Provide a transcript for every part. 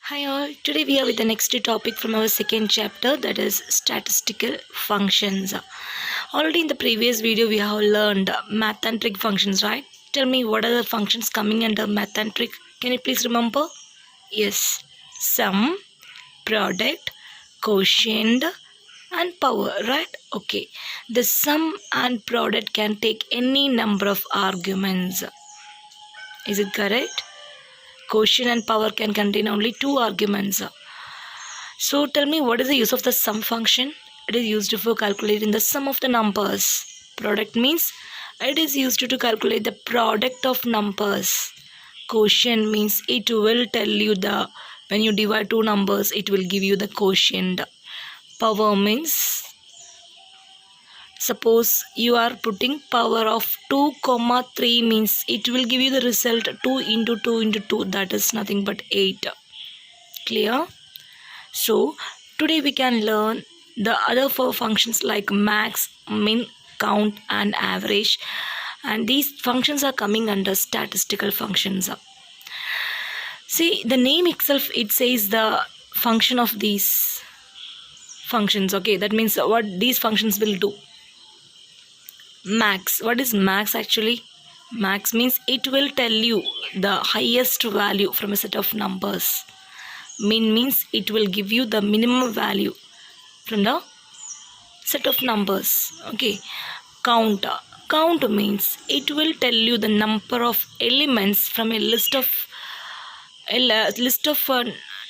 Hi all, today we are with the next topic from our second chapter, that is statistical functions. Already in the previous video we have learned math and trig functions, right? Tell me what are the functions coming under math and trig? Can you please remember? Yes, sum, product, quotient and power, right? Okay, the sum and product can take any number of arguments. Is it correct? Quotient and power can contain only two arguments. So tell me, what is the use of the sum function? It is used for calculating the sum of the numbers. Product means it is used to calculate the product of numbers. Quotient means it will tell you the, when you divide two numbers, it will give you the quotient. Power means, suppose you are putting power of 2 comma 3 means it will give you the result 2 into 2 into 2, that is nothing but 8. Clear? So today we can learn the other four functions like max, min, count and average, and these functions are coming under statistical functions. See, the name itself, it says the function of these functions. Okay, that means what these functions will do. Max, what is max actually? Max means it will tell you the highest value from a set of numbers. Min means it will give you the minimum value from the set of numbers. Okay, count means it will tell you the number of elements from a list of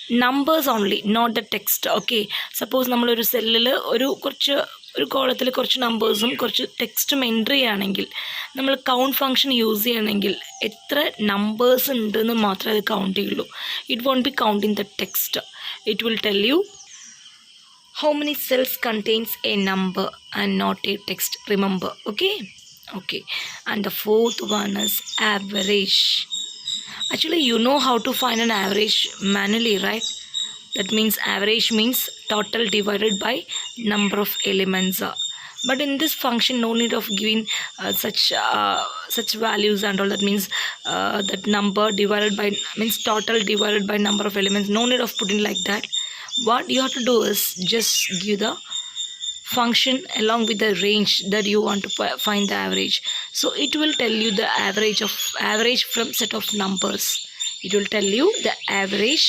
numbers only, not the text. Okay, suppose നമ്മൾ ഒരു സെല്ലിൽ ഒരു കോളത്തിൽ കുറച്ച് നമ്പേഴ്സും കുറച്ച് ടെക്സ്റ്റും entry ചെയ്യുകയാണെങ്കിൽ നമ്മൾ കൗണ്ട് ഫംഗ്ഷൻ യൂസ് ചെയ്യണമെങ്കിൽ എത്ര നമ്പേഴ്സ് ഉണ്ടെന്ന് മാത്രമേ അത് കൗണ്ട് ചെയ്യുള്ളൂ. It won't be counting the text. It will tell you how many cells contains a number and not a text. Remember, okay. And the fourth one is average. Actually, you know how to find an average manually, right? That means average means total divided by number of elements. But in this function, no need of giving such values and all. That means that number divided by means total divided by number of elements. No need of putting like that. What you have to do is just give the function along with the range that you want to find the average. So it will tell you the average from set of numbers. It will tell you the average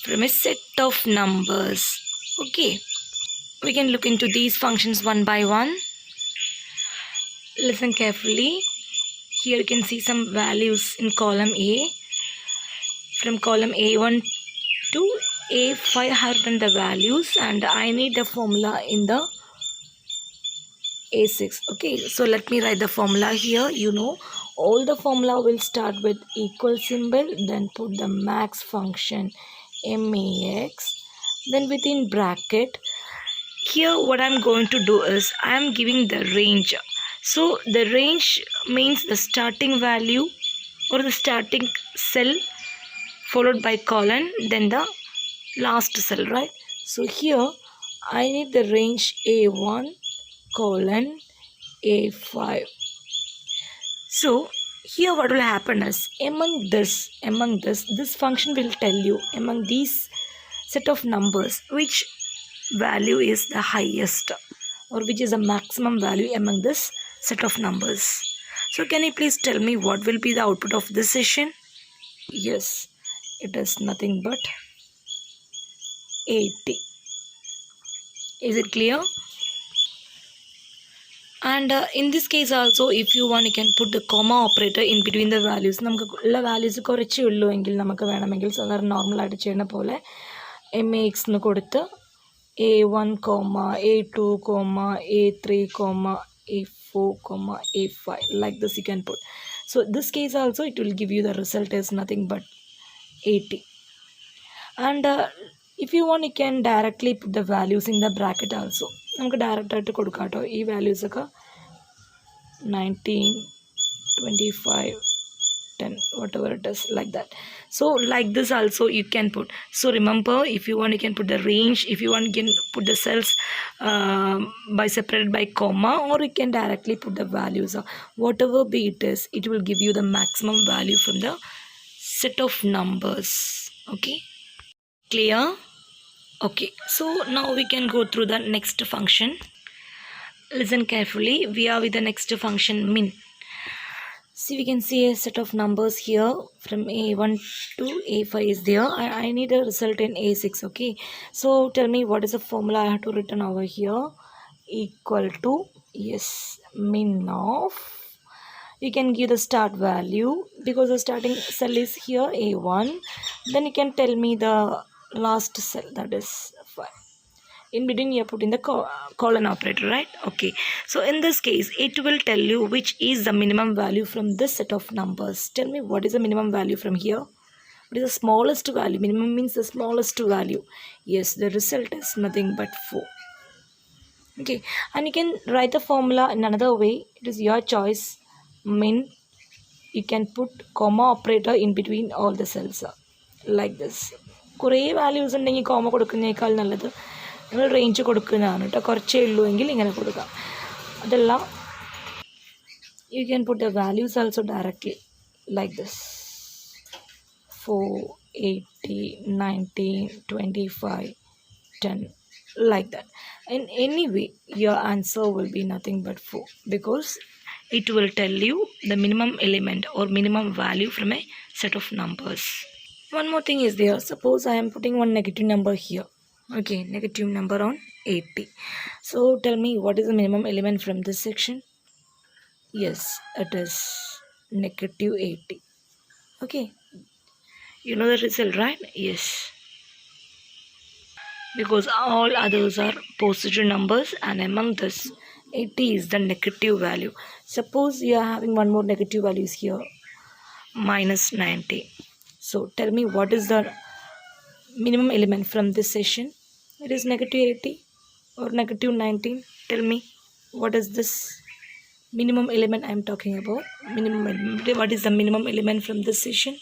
from a set of numbers. Okay, we can look into these functions one by one. Listen carefully. Here you can see some values in column A. From column A1 to A5 I have written the values and I need the formula in the A6. Okay, so let me write the formula here. You know, all the formula will start with equal symbol, then put the max function max, then within bracket. Here what I'm going to do is I'm giving the range. So the range means the starting value or the starting cell followed by colon, then the last cell, right? So here I need the range A1 colon A5. So here what will happen is among this function will tell you among these set of numbers which value is the highest or which is the maximum value among this set of numbers. So can you please tell me what will be the output of this session? Yes, it is nothing but 80. Is it clear? And in this case also, if you want, you can put the comma operator in between the values. നമുക്ക് ഉള്ള values കുറച്ചേ ഉള്ളൂ എങ്കിൽ നമുക്ക് വേണമെങ്കിൽ സാധാരണ നോർമലായിട്ട് ചെയ്യുന്ന പോലെ MAX എന്ന് കൊടുത്ത് A1, A2, A3, A4, A5 like this you can put. So this case also it will give you the result is nothing but 80. And if you want, you can directly put the values in the bracket also. നമുക്ക് direct ആയിട്ട് കൊടുക്കാം കേട്ടോ ഈ വാല്യൂസൊക്കെ 19, 25, 10 whatever it is, like that. So like this also you can put. So remember, if you want, you can put the range. If you want, you can put the cells by separated by comma, or you can directly put the values. Whatever be it is, it will give you the maximum value from the set of numbers. Okay. Clear? Okay, so now we can go through the next function. Listen carefully. We are with the next function min. See, we can see a set of numbers here from A1 to A5 is there. I need a result in A6. Okay, so tell me what is the formula I have to written over here. Equal to, yes, min of, you can give the start value because the starting cell is here A1. Then you can tell me the last cell, that is 5. In between you are putting the colon operator, right? Okay, so in this case it will tell you which is the minimum value from this set of numbers. Tell me what is the minimum value from here. What is the smallest value? Minimum means the smallest value. Yes, the result is nothing but 4. Okay, and you can write the formula in another way. It is your choice. Min, you can put comma operator in between all the cells like this. കുറേ values ഉണ്ടെങ്കിൽ comma കൊടുക്കുന്നതിനേക്കാൾ നല്ലത് നിങ്ങൾ range കൊടുക്കുന്നതാണ് കേട്ടോ. കുറച്ചേ ഉള്ളൂ എങ്കിൽ ഇങ്ങനെ കൊടുക്കാം. അതല്ല, you can put the values also directly like this: 4, 80, 19, 25, 10, like that. In any way your answer will be nothing but 4 because it will tell you the minimum element or minimum value from a set of numbers. One more thing is there. Suppose I am putting one negative number here. Okay, negative number on 80. So tell me what is the minimum element from this section. Yes, it is negative 80. Okay, you know the result, right? Yes, because all others are positive numbers and among this 80 is the negative value. Suppose you are having one more negative values here, minus 90. So tell me what is the minimum element from this section. It is negative 80 or negative 19. Tell me what is this minimum element I am talking about. Minimum element. What is the minimum element from this section?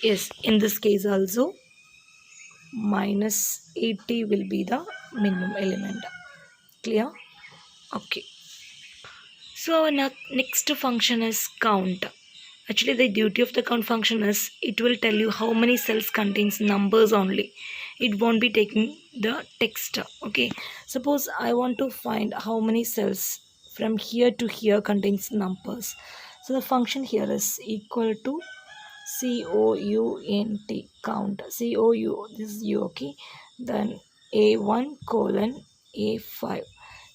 Yes, in this case also minus 80 will be the minimum element. Clear? Okay, so our next function is count. Actually, the duty of the count function is it will tell you how many cells contains numbers only. It won't be taking the text. Okay, suppose I want to find how many cells from here to here contains numbers. So the function here is equal to count. Count, COU, this is U. Okay, then A1 colon A5.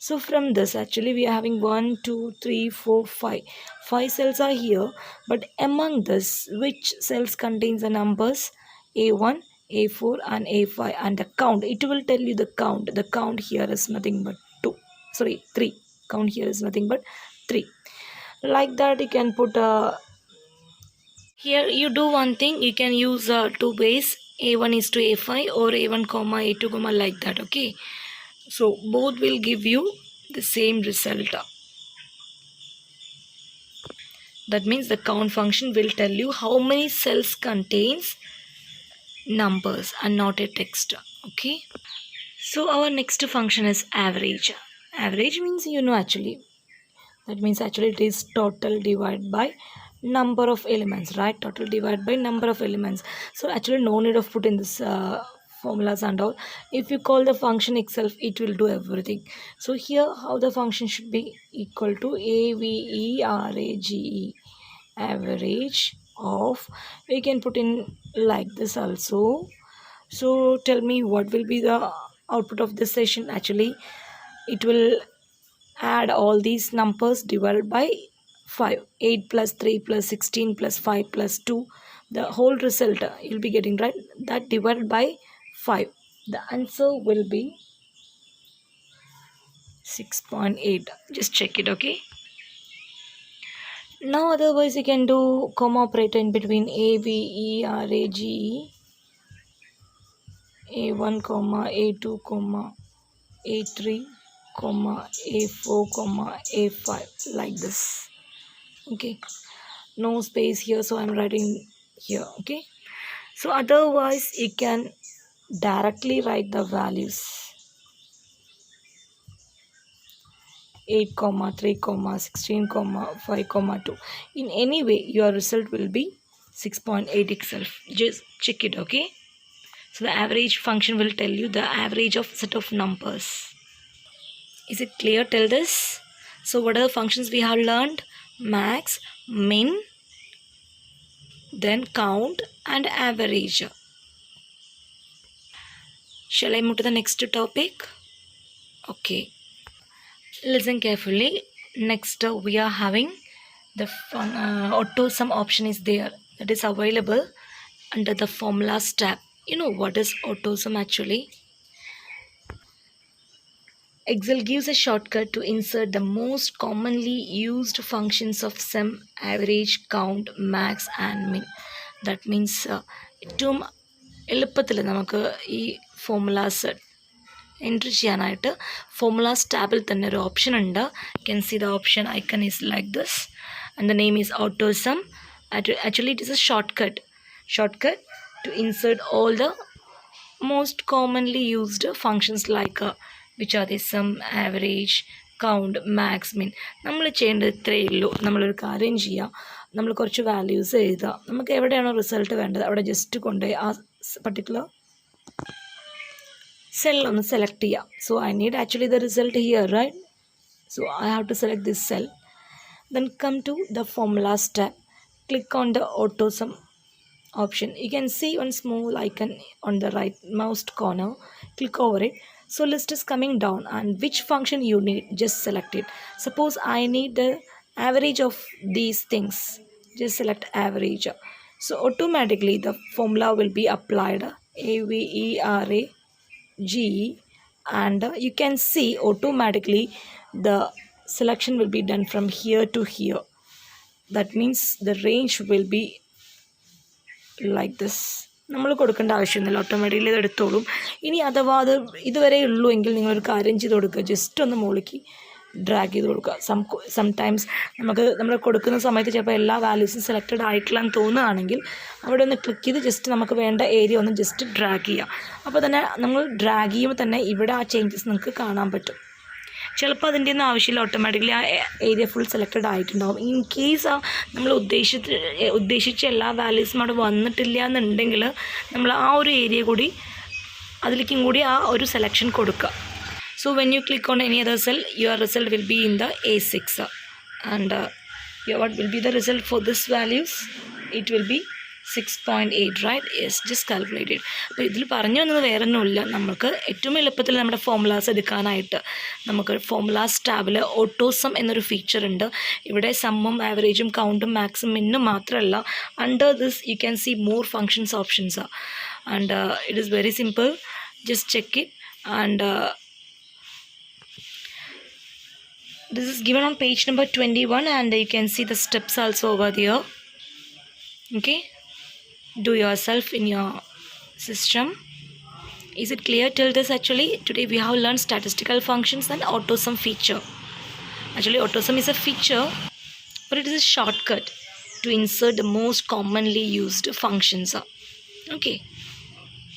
So from this, actually we are having 1, 2, 3, 4, 5. 5 cells are here, but among this, which cells contains the numbers A1, A4 and A5 and the count. It will tell you the count. The count here is nothing but 2. Sorry, 3. Count here is nothing but 3. Like that you can put here you do one thing. You can use 2 ways. A1 is to A5 or A1 comma A2 comma like that. Okay, so both will give you the same result. That means the count function will tell you how many cells contains numbers and not a text. Okay, so our next function is average. Average means, actually, that means actually it is total divided by number of elements, right? Total divided by number of elements. So actually no need of putting this formulas and all. If you call the function itself, it will do everything. So here how the function should be: equal to AVERAGE, average of, we can put in like this also. So tell me what will be the output of this session. Actually it will add all these numbers divided by 5. 8 plus 3 plus 16 plus 5 plus 2. The whole result you'll be getting, right? That divided by 5. The answer will be 6.8. Just check it. Okay, now otherwise you can do comma operator in between AVERAGE, A1 comma A2 comma A3 comma A4 comma A5 like this. Okay, no space here, so I'm writing here. Okay, so otherwise you can directly write the values 8 comma 3 comma 16 comma 5 comma 2. In any way your result will be 6.8 itself. Just check it. Okay, So the average function will tell you the average of set of numbers. Is it clear till this? So what are the functions we have learned? Max, min, then count and average. Shall I move to the next topic? Okay. Listen carefully. Next we are having the auto sum option is there, that is available under the formulas tab. You know what is auto sum actually? Excel gives a shortcut to insert the most commonly used functions of sum, average, count, max and min. That means ഏറ്റവും എളുപ്പത്തിൽ നമുക്ക് ഈ formulas entry ചെയ്യാനായിട്ട് formulas ടാബിൽ തന്നെ ഒരു option ഉണ്ട്. You can see the option icon is like this and the name is auto some. Actually it is a shortcut to insert all the most commonly used functions like which are the sum, average, count, max, min. നമ്മൾ ചെയ്യേണ്ടത് ഇത്രയേ ഉള്ളൂ. നമ്മളൊരു കാര്യം ചെയ്യുക, നമ്മൾ കുറച്ച് values എഴുതുക. നമുക്ക് എവിടെയാണോ റിസൾട്ട് വേണ്ടത് അവിടെ ജസ്റ്റ് കൊണ്ടുപോയി ആ പർട്ടിക്കുലർ സെൽ ഒന്ന് സെലക്ട് ചെയ്യുക. So I need actually the result here, right? So I have to select this cell. Then come to the formulas tab. Click on the auto sum option. You can see one small icon on the right mouse corner. Click over it. So list is coming down and which function you need, just select it. Suppose I need the average of these things, just select average. So automatically the formula will be applied, average, and you can see automatically the selection will be done from here to here. That means the range will be like this. നമ്മൾ കൊടുക്കേണ്ട ആവശ്യമൊന്നുമില്ല, automatically ഇത് എടുത്തോളും. ഇനി അഥവാ അത് ഇതുവരെ ഉള്ളൂ എങ്കിൽ നിങ്ങളൊരു കാര്യം ചെയ്ത് കൊടുക്കുക, ജസ്റ്റ് ഒന്ന് മുകളിലേക്ക് ഡ്രാഗ് ചെയ്ത് കൊടുക്കുക. സംടൈംസ് നമ്മൾ കൊടുക്കുന്ന സമയത്ത് ചിലപ്പോൾ എല്ലാ വാല്യൂസും സെലക്റ്റഡ് ആയിട്ടില്ലെന്ന് തോന്നുകയാണെങ്കിൽ അവിടെ ഒന്ന് ക്ലിക്ക് ചെയ്ത് ജസ്റ്റ് നമുക്ക് വേണ്ട ഏരിയ ഒന്ന് ജസ്റ്റ് ഡ്രാഗ് ചെയ്യുക. അപ്പോൾ തന്നെ നമ്മൾ ഡ്രാഗ് ചെയ്യുമ്പോൾ തന്നെ ഇവിടെ ആ ചേഞ്ചസ് നിങ്ങൾക്ക് കാണാൻ പറ്റും. ചിലപ്പോൾ അതിൻ്റെ ഒന്നും ആവശ്യമില്ല, ഓട്ടോമാറ്റിക്കലി ആ ഏരിയ ഫുൾ സെലക്റ്റഡ് ആയിട്ടുണ്ടാകും. ഇൻ കേസ് നമ്മൾ ഉദ്ദേശിച്ച എല്ലാ വാല്യൂസും അവിടെ വന്നിട്ടില്ല എന്നുണ്ടെങ്കിൽ നമ്മൾ ആ ഒരു ഏരിയ കൂടി അതിലേക്കും കൂടി ആ ഒരു സെലക്ഷൻ കൊടുക്കുക. So when you click on any other cell, your result will be in the A6 and what will be the result for this values? It will be 6.8, right? Yes, just calculated. അപ്പോൾ ഇതിൽ പറഞ്ഞു വന്നത് വേറെ ഒന്നുമില്ല, നമുക്ക് ഏറ്റവും എളുപ്പത്തിൽ നമ്മുടെ ഫോമുലാസ് എടുക്കാനായിട്ട് നമുക്ക് ഫോമുലാസ് ടാബിൽ ഓട്ടോസം എന്നൊരു ഫീച്ചർ ഉണ്ട്. ഇവിടെ സമ്മും ആവറേജും കൗണ്ടും മാക്സും മിന്നും മാത്രമല്ല, under this you can see more functions options and it is very simple. Just check it and this is given on page number 21 and you can see the steps also over there. Okay, do yourself in your system. Is it clear till this? Actually today we have learned statistical functions and autosum feature. Actually autosum is a feature, but it is a shortcut to insert the most commonly used functions. Okay,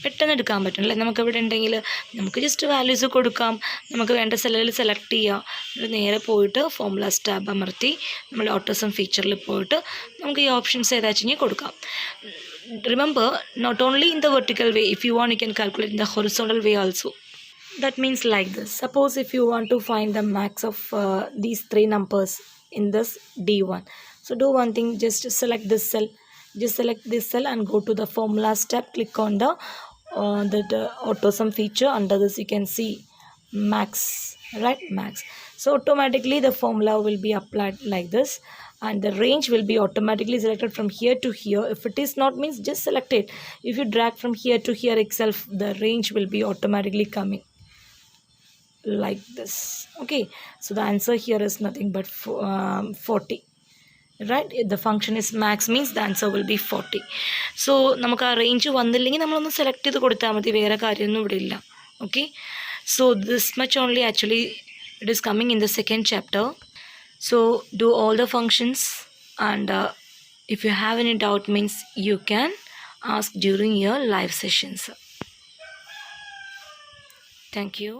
പെട്ടെന്ന് എടുക്കാൻ പറ്റും അല്ലേ? നമുക്കിവിടെ ഉണ്ടെങ്കിൽ നമുക്ക് just values കൊടുക്കാം, നമുക്ക് വേണ്ട സെല്ലിൽ സെലക്ട് ചെയ്യുക, നേരെ പോയിട്ട് ഫോമുലാസ് ടാബ് അമർത്തി നമ്മൾ ഓട്ടോസം ഫീച്ചറിൽ പോയിട്ട് നമുക്ക് ഈ ഓപ്ഷൻസ് ഏതാച്ചെങ്കിൽ കൊടുക്കാം. Remember, not only in the vertical way, if you want you can calculate in the horizontal way also. That means like this. Suppose if you want to find the max of these three numbers in this D1. So do one thing, just select this cell. Just select this cell and go to the formulas tab. Click on the autosum feature. Under this you can see max, right? Max. So automatically the formula will be applied like this and the range will be automatically selected from here to here. If it is not, means just select it. If you drag from here to here itself, the range will be automatically coming like this. Okay, so the answer here is nothing but 40, right? The function is max, means the answer will be 40. So നമുക്ക് ആ range വന്നില്ലെങ്കിൽ നമ്മളൊന്ന് select ചെയ്ത് കൊടുത്താൽ മതി, വേറെ കാര്യമൊന്നും ഇവിടെ ഇല്ല. Okay, so this much only actually it is coming in the second chapter. So do all the functions and if you have any doubt, means you can ask during your live sessions. Thank you.